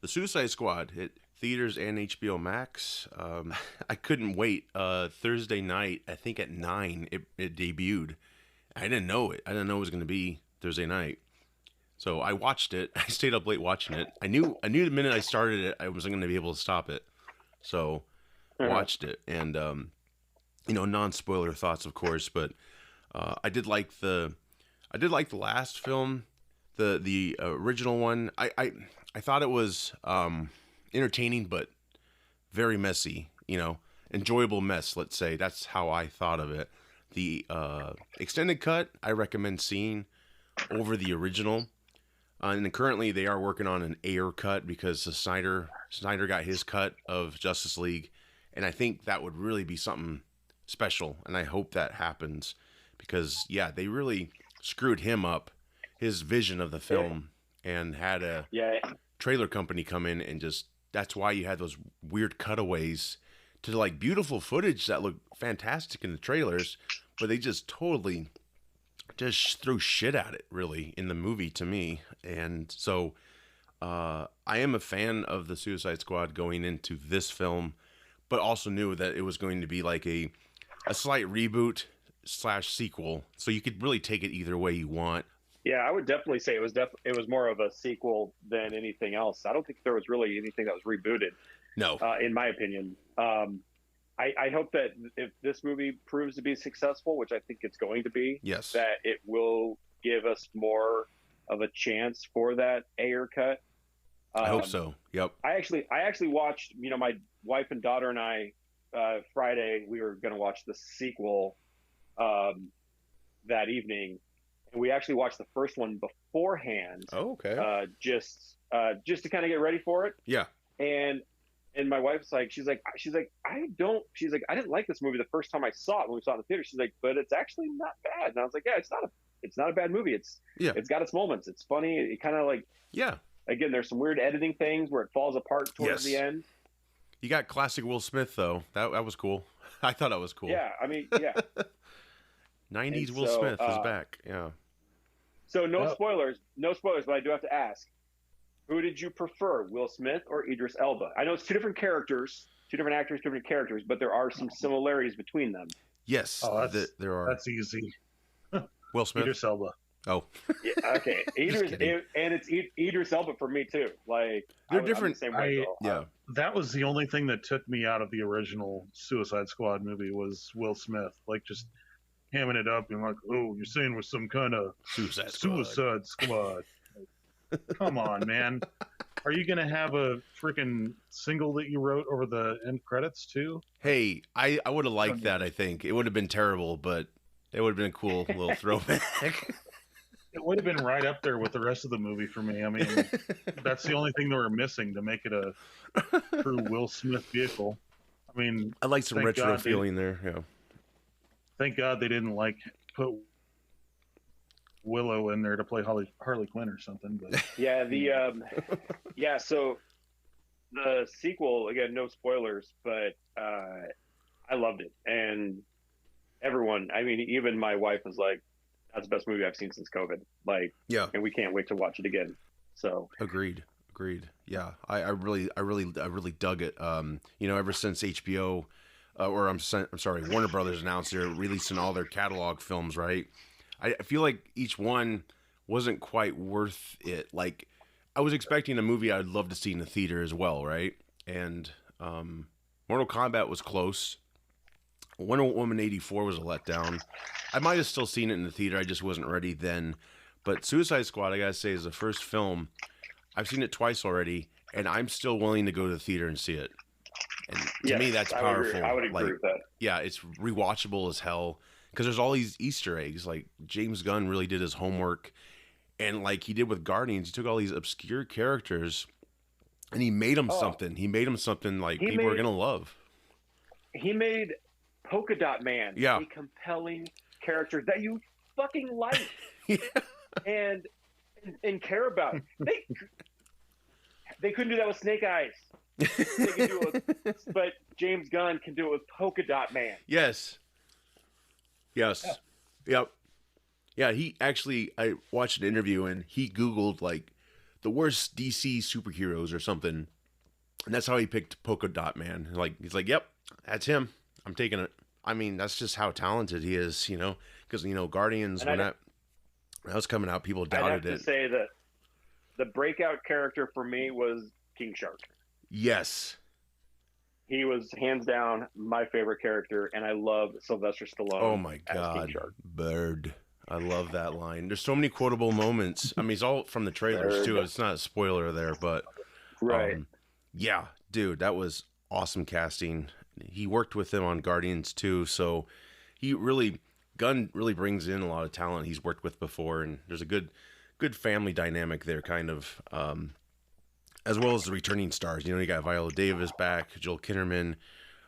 The Suicide Squad hit theaters and HBO Max. I couldn't wait. Thursday night, I think at 9, it debuted. I didn't know it. I didn't know it was going to be Thursday night. So I watched it. I stayed up late watching it. I knew the minute I started it, I wasn't going to be able to stop it. So watched it, and non-spoiler thoughts, of course. But I did like the last film, the original one. I thought it was entertaining, but very messy. Enjoyable mess. Let's say that's how I thought of it. The extended cut I recommend seeing over the original. And currently they are working on an Ayer cut because Snyder got his cut of Justice League, and I think that would really be something special, and I hope that happens because they really screwed him up, his vision of the film, and had a trailer company come in and just that's why you had those weird cutaways to like beautiful footage that looked fantastic in the trailers, but they just totally just threw shit at it really in the movie to me. And so I am a fan of the Suicide Squad going into this film, but also knew that it was going to be like a slight reboot / sequel, so you could really take it either way you want. Yeah, I would definitely say it was more of a sequel than anything else. I don't think there was really anything that was rebooted. No, in my opinion. I hope that if this movie proves to be successful, which I think it's going to be, yes, that it will give us more of a chance for that Ayer cut. I hope so. Yep. I actually watched. My wife and daughter and I Friday we were going to watch the sequel that evening, and we actually watched the first one beforehand. Oh, okay. Just to kind of get ready for it. Yeah. And my wife's like, she's like, I didn't like this movie the first time I saw it when we saw it in the theater. She's like, but it's actually not bad. And I was like, yeah, it's not a bad movie. It's got its moments. It's funny. It kind of like, again, there's some weird editing things where it falls apart towards the end. You got classic Will Smith though. That was cool. I thought that was cool. Yeah. I mean, yeah. 90s Will Smith is back. Yeah. So no spoilers, but I do have to ask. Who did you prefer, Will Smith or Idris Elba? I know it's two different characters, two different actors, different characters, but there are some similarities between them. Yes, there are. That's easy. Will Smith? Idris Elba. Oh. Yeah, okay. It's Idris Elba for me, too. Like, they're different. The same way, that was the only thing that took me out of the original Suicide Squad movie was Will Smith. Like, just hamming it up and like, oh, you're saying we're some kind of Suicide Squad. Come on, man. Are you going to have a freaking single that you wrote over the end credits, too? Hey, I would have liked that, I think. It would have been terrible, but it would have been a cool little throwback. It would have been right up there with the rest of the movie for me. I mean, that's the only thing they were missing to make it a true Will Smith vehicle. I mean, I like some retro feeling there, yeah. Thank God they didn't, put Willow in there to play Harley Quinn or something. But yeah, so the sequel, again, no spoilers, but I loved it. And everyone, I mean, even my wife was like, that's the best movie I've seen since COVID. And we can't wait to watch it again. So Agreed. Yeah. I really dug it. Ever since HBO Warner Brothers announced they're releasing all their catalog films, right? I feel like each one wasn't quite worth it. Like, I was expecting a movie I'd love to see in the theater as well, right? And Mortal Kombat was close. Wonder Woman 84 was a letdown. I might have still seen it in the theater. I just wasn't ready then. But Suicide Squad, I gotta say, is the first film. I've seen it twice already, and I'm still willing to go to the theater and see it. And to me, that's powerful. I would agree with that. Yeah, it's rewatchable as hell. Because there's all these Easter eggs. Like, James Gunn really did his homework. And like he did with Guardians, he took all these obscure characters and he made them something. He made them something like people are going to love. He made Polka Dot Man a compelling character that you fucking like and care about. They couldn't do that with Snake Eyes. They can do it but James Gunn can do it with Polka Dot Man. Yes. Yep. Yeah, I watched an interview and he Googled like the worst DC superheroes or something. And that's how he picked Polka Dot Man. Like, he's like, yep, that's him. I'm taking it. I mean, that's just how talented he is, you know, because, you know, Guardians, when that was coming out, people doubted it. I have to say that the breakout character for me was King Shark. Yes. He was hands down my favorite character, and I love Sylvester Stallone. Oh my God, Bird! I love that line. There's so many quotable moments. I mean, it's all from the trailers too. It's not a spoiler there, but right. Yeah, dude, that was awesome casting. He worked with him on Guardians too, so Gunn really brings in a lot of talent he's worked with before, and there's a good family dynamic there, kind of. As well as the returning stars. You know, you got Viola Davis back, Joel Kinnaman,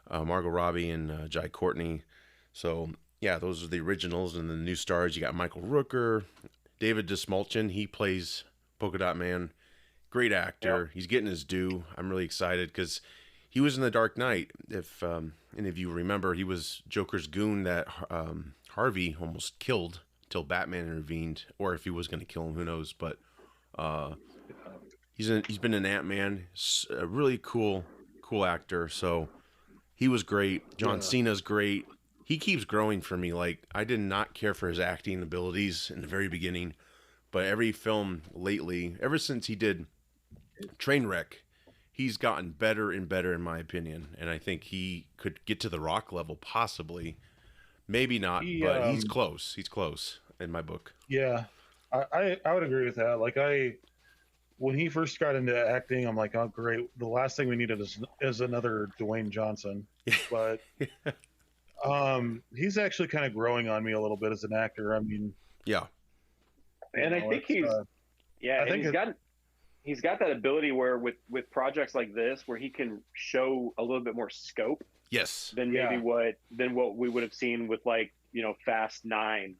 Margot Robbie, and Jai Courtney. So, yeah, those are the originals. And the new stars, you got Michael Rooker, David Dastmalchian. He plays Polka Dot Man. Great actor. Yep. He's getting his due. I'm really excited because he was in The Dark Knight. If any of you remember, he was Joker's goon that Harvey almost killed until Batman intervened. Or if he was going to kill him, who knows. But... He's been an Ant-Man, a really cool actor. So he was great. John Cena's great. He keeps growing for me. Like, I did not care for his acting abilities in the very beginning, but every film lately, ever since he did Trainwreck, he's gotten better and better in my opinion. And I think he could get to the Rock level possibly. Maybe not, but he's close. He's close in my book. Yeah, I would agree with that. Like when he first got into acting, I'm like, oh, great. The last thing we needed is another Dwayne Johnson. But he's actually kind of growing on me a little bit as an actor. I mean, yeah. And I think he's got that ability where with projects like this, where he can show a little bit more scope. Yes. Than maybe what we would have seen with, like, you know, Fast 9.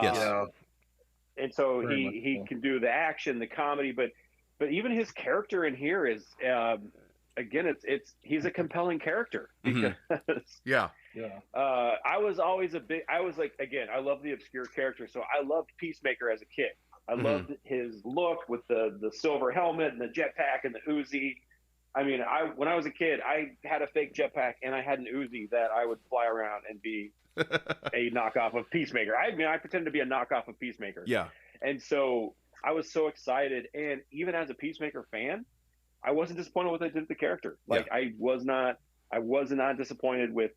Yes. And so he can do the action, the comedy, but even his character in here is again, he's a compelling character because I was like, again, I love the obscure character, so I loved Peacemaker as a kid. I loved his look with the silver helmet and the jetpack and the Uzi. I mean, when I was a kid, I had a fake jetpack and I had an Uzi that I would fly around and be a knockoff of Peacemaker. I mean, I pretended to be a knockoff of Peacemaker. Yeah. And so I was so excited. And even as a Peacemaker fan, I wasn't disappointed with what they did with the character. Like, I was not disappointed with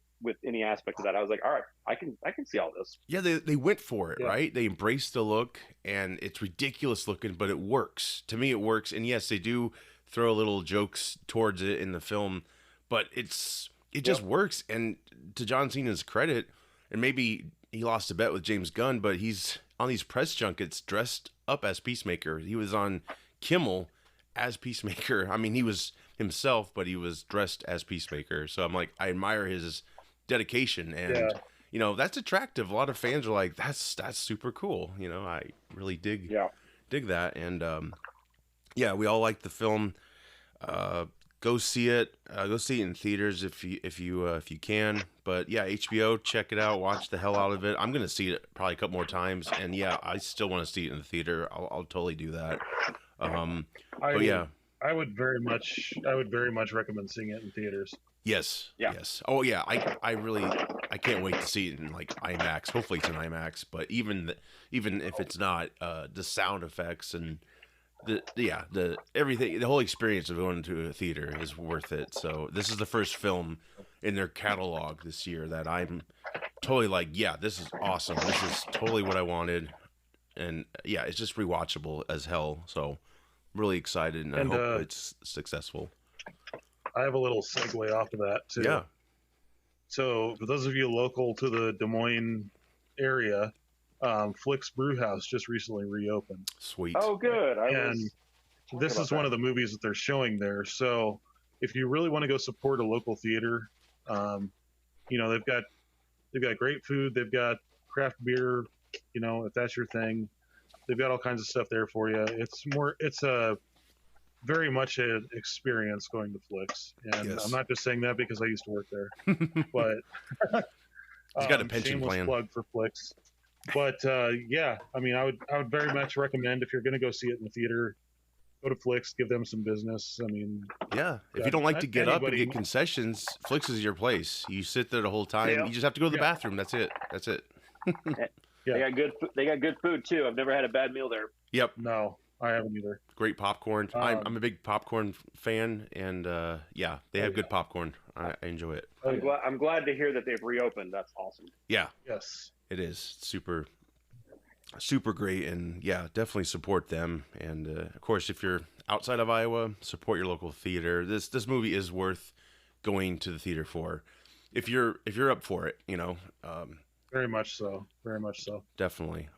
any aspect of that. I was like, all right, I can see all this. Yeah, they went for it, right? They embraced the look, and it's ridiculous looking, but it works. To me, it works. And yes, they do throw little jokes towards it in the film, but it just works. And to John Cena's credit, and maybe he lost a bet with James Gunn, but he's on these press junkets dressed up as Peacemaker. He was on Kimmel as Peacemaker. I mean, he was himself, but he was dressed as Peacemaker. So I'm like, I admire his dedication, and you know, that's attractive. A lot of fans are like, that's super cool. You know, I really dig that. And we all like the film. Go see it. Go see it in theaters if you can. But yeah, HBO, check it out. Watch the hell out of it. I'm gonna see it probably a couple more times, and yeah, I still want to see it in the theater. I'll totally do that. I would very much recommend seeing it in theaters. Yes. Yeah. Yes. Oh yeah. I can't wait to see it in like IMAX. Hopefully it's in IMAX. But even if it's not, the sound effects and the everything, the whole experience of going to a theater is worth it. So this is the first film in their catalog this year that I'm totally like, yeah, this is awesome. This is totally what I wanted. And yeah, it's just rewatchable as hell. So I'm really excited, and I hope it's successful. I have a little segue off of that too. Yeah. So for those of you local to the Des Moines area, Flick's Brewhouse just recently reopened. Sweet. Oh, good. This is one of the movies that they're showing there. So if you really want to go support a local theater, you know, they've got great food. They've got craft beer. You know, if that's your thing, they've got all kinds of stuff there for you. It's a very much an experience going to Flick's, and I'm not just saying that because I used to work there, but he's got a pension shameless plan. Plug for Flick's. But I mean, I would very much recommend, if you're going to go see it in the theater, Go to Flicks, give them some business. I mean, yeah. If you don't like to get up and get concessions, Flicks is your place. You sit there the whole time. You just have to go to the bathroom. That's it. That's it. They got good. They got good food too. I've never had a bad meal there. Yep. No, I haven't either. Great popcorn. I'm a big popcorn fan, and yeah, they have good popcorn. I enjoy it. I'm glad to hear that they've reopened. That's awesome. Yeah. Yes. It is super great, and yeah, definitely support them. And of course, if you're outside of Iowa, support your local theater. This movie is worth going to the theater for, if you're up for it. You know. Very much so. Very much so. Definitely.